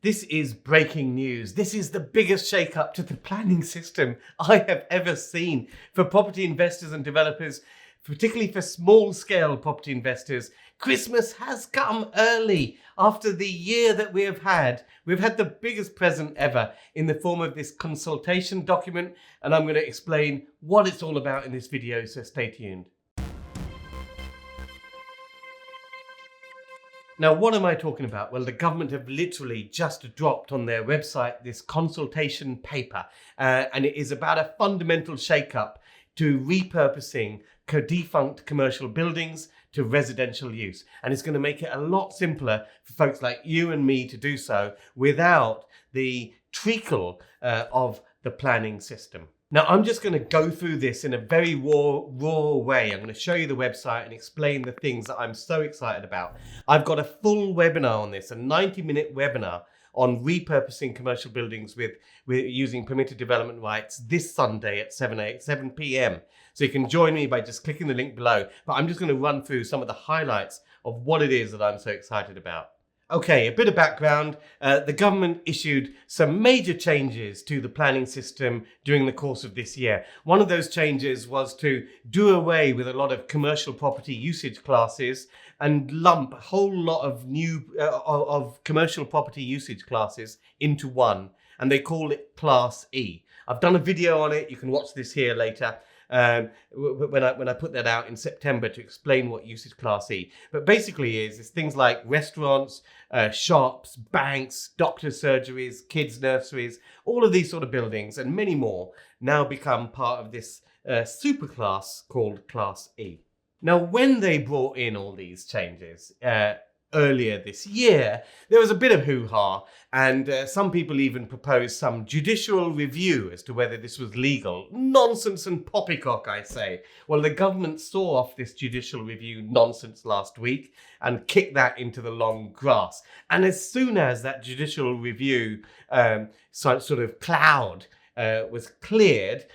This is breaking news. This is the biggest shake-up to the planning system I have ever seen for property investors and developers, particularly for small-scale property investors. Christmas has come early. After the year that we have had, we've had the biggest present ever in the form of this consultation document, and I'm going to explain what it's all about in this video, so stay tuned. Now, what am I talking about? Well, the government have literally just dropped on their website this consultation paper, and it is about a fundamental shake-up to repurposing defunct commercial buildings to residential use. And it's going to make it a lot simpler for folks like you and me to do so without the treacle of the planning system. Now, I'm just going to go through this in a very raw way. I'm going to show you the website and explain the things that I'm so excited about. I've got a full webinar on this, a 90-minute webinar on repurposing commercial buildings with using permitted development rights this Sunday at 7 p.m. So you can join me by just clicking the link below. But I'm just going to run through some of the highlights of what it is that I'm so excited about. Okay, a bit of background. The government issued some major changes to the planning system during the course of this year. One of those changes was to do away with a lot of commercial property usage classes and lump a whole lot of of commercial property usage classes into one, and they call it Class E. I've done a video on it. You can watch this here later. When I put that out in September to explain what usage class E. But basically it's things like restaurants, shops, banks, doctors' surgeries, kids' nurseries, all of these sort of buildings and many more now become part of this super class called Class E. Now, when they brought in all these changes earlier this year, there was a bit of hoo-ha, and some people even proposed some judicial review as to whether this was legal. Nonsense and poppycock, I say. Well, the government saw off this judicial review nonsense last week and kicked that into the long grass. And as soon as that judicial review sort of cloud was cleared,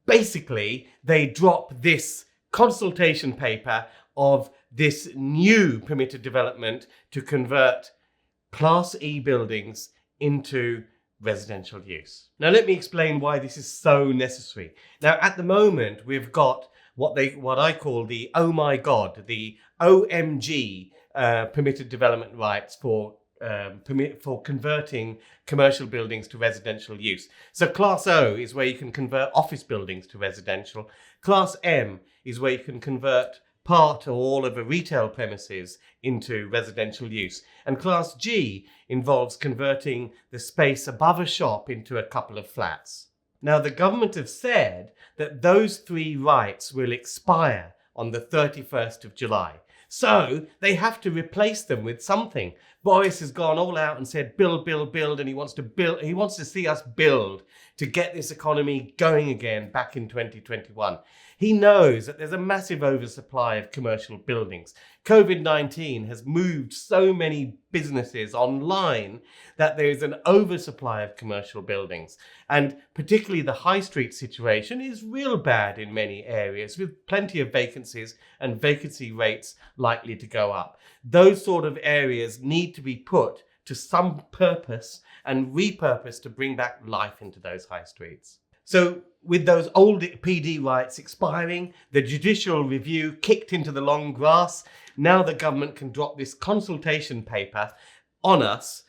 basically they dropped this consultation paper of this new permitted development to convert Class E buildings into residential use. Now, let me explain why this is so necessary. Now, at the moment, we've got what I call the oh my god, the OMG permitted development rights for converting commercial buildings to residential use. So Class O is where you can convert office buildings to residential. Class M is where you can convert part or all of a retail premises into residential use. And Class G involves converting the space above a shop into a couple of flats. Now, the government have said that those three rights will expire on the 31st of July. So they have to replace them with something. Boris has gone all out and said, build, build, build, and he wants to see us build to get this economy going again back in 2021. He knows that there's a massive oversupply of commercial buildings. COVID-19 has moved so many businesses online that there is an oversupply of commercial buildings. And particularly the high street situation is real bad in many areas, with plenty of vacancies and vacancy rates likely to go up. Those sort of areas need to be put to some purpose and repurposed to bring back life into those high streets. So with those old PD rights expiring, the judicial review kicked into the long grass, now the government can drop this consultation paper on us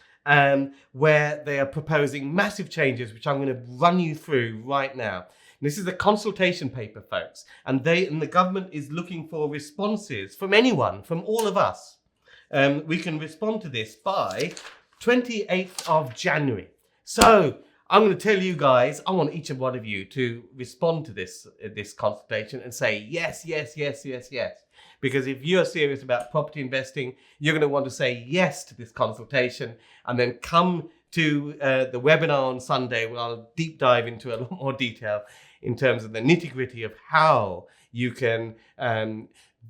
where they are proposing massive changes, which I'm going to run you through right now. This is a consultation paper, folks, and the government is looking for responses from anyone, from all of us. We can respond to this by 28th of January. So I'm going to tell you guys, I want each and one of you to respond to this consultation and say yes, yes, yes, yes, yes. Because if you're serious about property investing, you're going to want to say yes to this consultation and then come to the webinar on Sunday where I'll deep dive into a lot more detail in terms of the nitty-gritty of how you can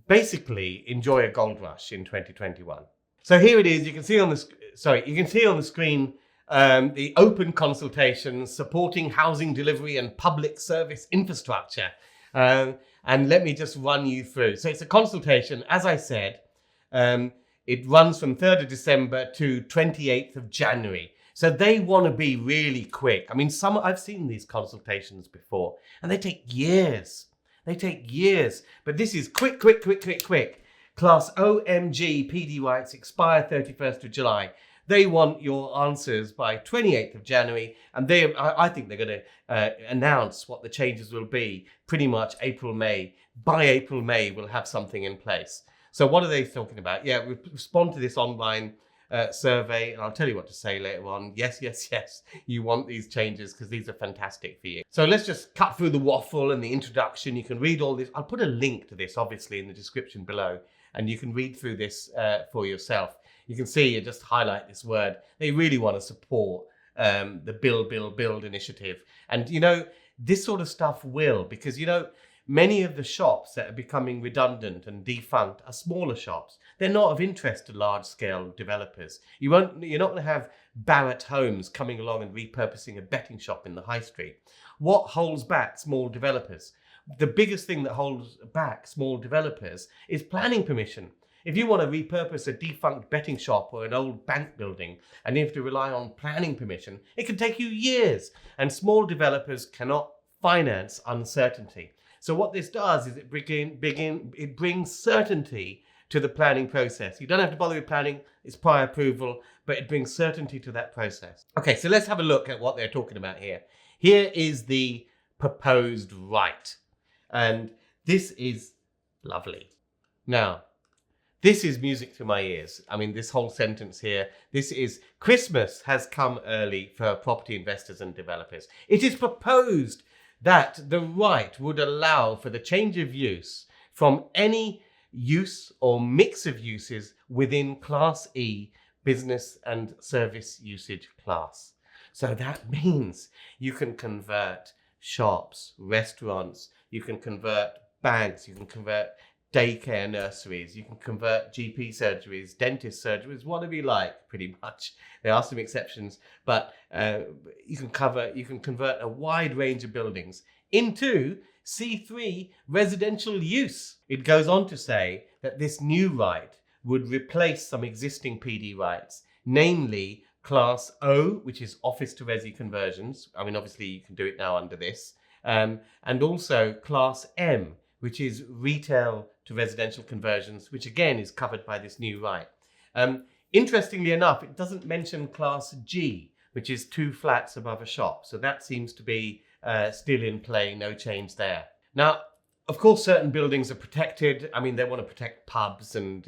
basically enjoy a gold rush in 2021. So here it is. You can see on the screen the open consultation supporting housing delivery and public service infrastructure. And let me just run you through. So it's a consultation, as I said. It runs from 3rd of December to 28th of January. So they want to be really quick. I mean, I've seen these consultations before, and they take years. They take years. But this is quick. Class OMG PD rights expire 31st of July. They want your answers by 28th of January, and I think they're going to announce what the changes will be pretty much April, May. By April, May, we'll have something in place. So what are they talking about? Yeah, we respond to this online survey, and I'll tell you what to say later on. Yes, you want these changes because these are fantastic for you. So let's just cut through the waffle and the introduction. You can read all this. I'll put a link to this, obviously, in the description below, and you can read through this for yourself. You can see, you just highlight this word. They really want to support the build initiative. And, this sort of stuff will, because, many of the shops that are becoming redundant and defunct are smaller shops. They're not of interest to large-scale developers. You're not going to have Barratt Homes coming along and repurposing a betting shop in the high street. What holds back small developers? The biggest thing that holds back small developers is planning permission. If you want to repurpose a defunct betting shop or an old bank building and you have to rely on planning permission, it can take you years. And small developers cannot finance uncertainty. So what this does is it brings certainty to the planning process. You don't have to bother with planning, it's prior approval, but it brings certainty to that process. Okay, so let's have a look at what they're talking about here. Here is the proposed right. And this is lovely. Now, this is music to my ears. I mean, this whole sentence here, this is Christmas has come early for property investors and developers. It is proposed that the right would allow for the change of use from any use or mix of uses within Class E business and service usage class. So that means you can convert shops, restaurants, you can convert banks, you can convert daycare nurseries, you can convert GP surgeries, dentist surgeries, whatever you like, pretty much. There are some exceptions, but you can convert a wide range of buildings into C3 residential use. It goes on to say that this new right would replace some existing PD rights, namely Class O, which is office to resi conversions. I mean, obviously you can do it now under this, and also Class M, which is retail to residential conversions, which again is covered by this new right. Interestingly enough, it doesn't mention Class G, which is 2 flats above a shop. So that seems to be still in play, no change there. Now, of course, certain buildings are protected. I mean, they want to protect pubs and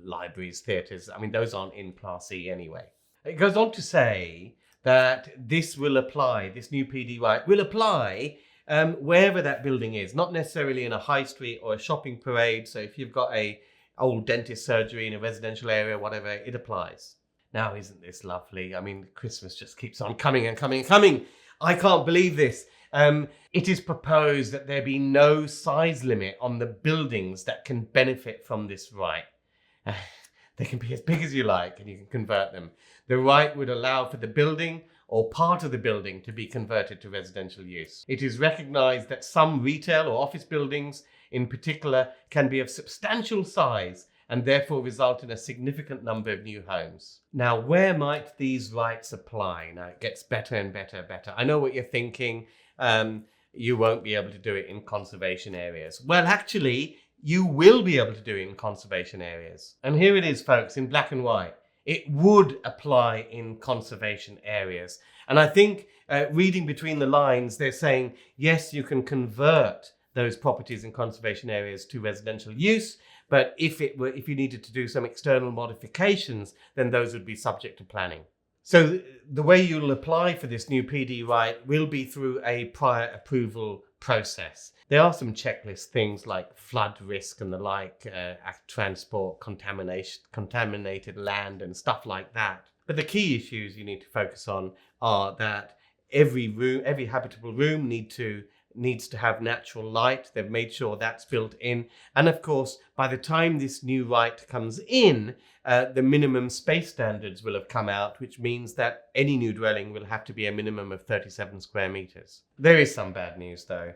libraries, theatres. I mean, those aren't in Class E anyway. It goes on to say that this will apply, this new PD right will apply wherever that building is, not necessarily in a high street or a shopping parade. So if you've got a old dentist surgery in a residential area, whatever, it applies. Now, isn't this lovely? I mean, Christmas just keeps on coming and coming and coming. I can't believe this. It is proposed that there be no size limit on the buildings that can benefit from this right. They can be as big as you like and you can convert them. The right would allow for the building or part of the building to be converted to residential use. It is recognised that some retail or office buildings in particular can be of substantial size and therefore result in a significant number of new homes. Now, where might these rights apply? Now, it gets better and better. I know what you're thinking. You won't be able to do it in conservation areas. Well, actually, you will be able to do it in conservation areas. And here it is, folks, in black and white. It would apply in conservation areas. And I think reading between the lines, they're saying, yes, you can convert those properties in conservation areas to residential use. But if you needed to do some external modifications, then those would be subject to planning. So the way you'll apply for this new PD right will be through a prior approval process. There are some checklist things like flood risk and the like, transport, contaminated land and stuff like that. But the key issues you need to focus on are that every habitable room needs to have natural light. They've made sure that's built in. And of course, by the time this new right comes in, the minimum space standards will have come out, which means that any new dwelling will have to be a minimum of 37 square meters. There is some bad news though.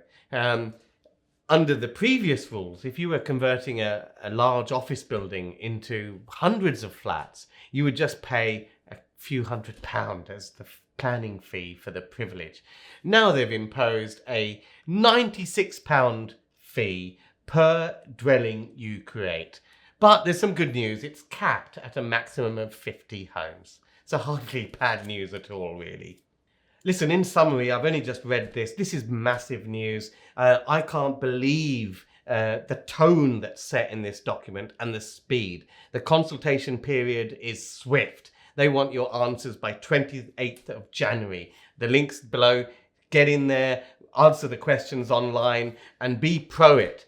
Under the previous rules, if you were converting a large office building into hundreds of flats, you would just pay a few £100 as the planning fee for the privilege. Now they've imposed a £96 fee per dwelling you create. But there's some good news. It's capped at a maximum of 50 homes. So hardly bad news at all, really. Listen, in summary, I've only just read this. This is massive news. I can't believe the tone that's set in this document and the speed. The consultation period is swift. They want your answers by 28th of January. The link's below. Get in there, answer the questions online, and be pro it.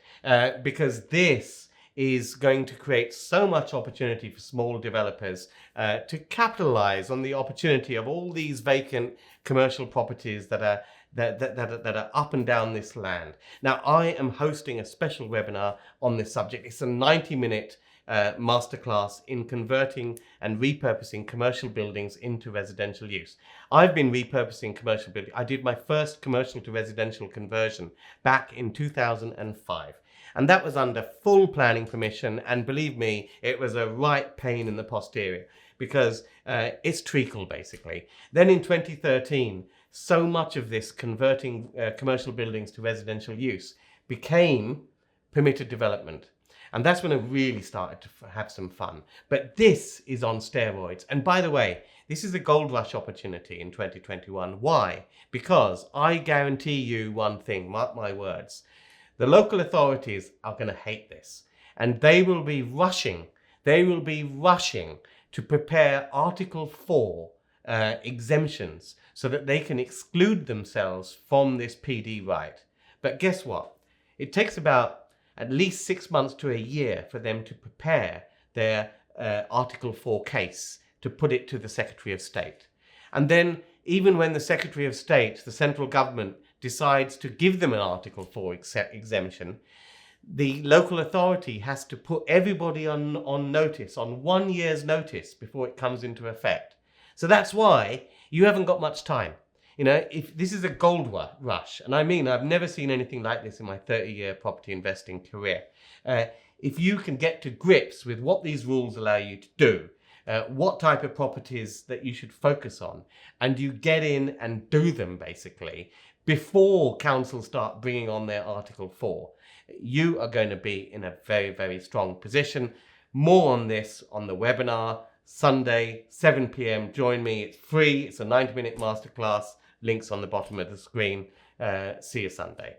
Because this is going to create so much opportunity for small developers to capitalize on the opportunity of all these vacant commercial properties that are up and down this land. Now, I am hosting a special webinar on this subject. It's a 90-minute masterclass in converting and repurposing commercial buildings into residential use. I've been repurposing commercial buildings. I did my first commercial to residential conversion back in 2005. And that was under full planning permission. And believe me, it was a right pain in the posterior because it's treacle, basically. Then in 2013, so much of this converting commercial buildings to residential use became permitted development. And that's when I really started to have some fun. But this is on steroids. And by the way, this is a gold rush opportunity in 2021. Why? Because I guarantee you one thing, mark my words. The local authorities are going to hate this, and they will be rushing to prepare Article 4 exemptions so that they can exclude themselves from this PD right. But guess what? It takes about at least 6 months to a year for them to prepare their Article 4 case to put it to the Secretary of State. And then even when the Secretary of State, the central government, decides to give them an Article 4 exemption, the local authority has to put everybody on notice, on 1 year's notice before it comes into effect. So that's why you haven't got much time. You know, if this is a gold rush, and I mean, I've never seen anything like this in my 30-year property investing career. If you can get to grips with what these rules allow you to do, what type of properties that you should focus on, and you get in and do them basically before councils start bringing on their Article 4, you are going to be in a very, very strong position. More on this on the webinar, Sunday, 7 p.m. Join me. It's free. It's a 90-minute masterclass. Links on the bottom of the screen. See you Sunday.